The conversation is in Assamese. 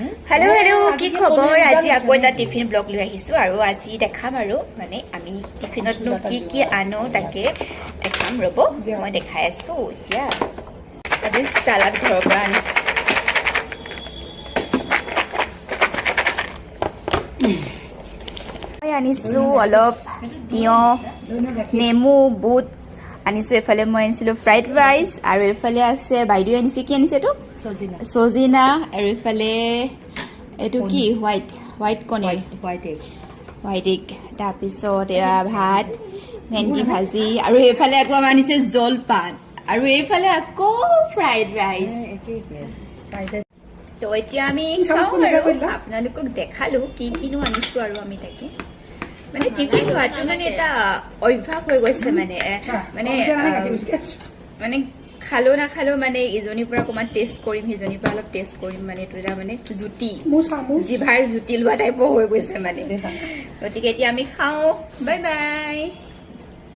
हेलो हेलो কি খবৰ আজি আকৌ এটা টিফিন ব্লগ লৈ আহিছো আৰু আজি দেখাম আৰু মানে আমি টিফিনত কি আনো তাকে দেখাম ৰব মই দেখাই আছো এতিয়া আজি সালাড ঘৰৰ পৰা আনিছো মই আনিছো অলপ তিয়হ নেমু বুট আনিছো এফালে মই আনিছিলো ফ্ৰাইড ৰাইচ আৰু এফালে আছে বাইদেউ আনিছে কি আনিছে তো সজিনা আৰু এফালে এইটো কি হোৱাইট কণীৰ হোৱাইট এগ তাৰপিছত এয়া ভাত ভেন্দি ভাজি আৰু এইফালে আকৌ আমাৰ আনিছে জলপান আৰু এইফালে আকৌ ফ্ৰাইড ৰাইচ তো এতিয়া আমি আপোনালোকক দেখালো কিনো আনিছো আৰু আমি তাকে মানে টিফিন খোৱাটো মানে এটা অভ্যাস হৈ গৈছে মানে মানে খালো নাখালো মানে ইজনীৰ পৰা অকণমান টেষ্ট কৰিম সিজনীৰ পৰা অলপ টেষ্ট কৰিম মানে এইটো এটা মানে জুতি জিভাৰ জুতি লোৱা টাইপৰ হৈ গৈছে মানে গতিকে এতিয়া আমি খাওঁ বাই বাই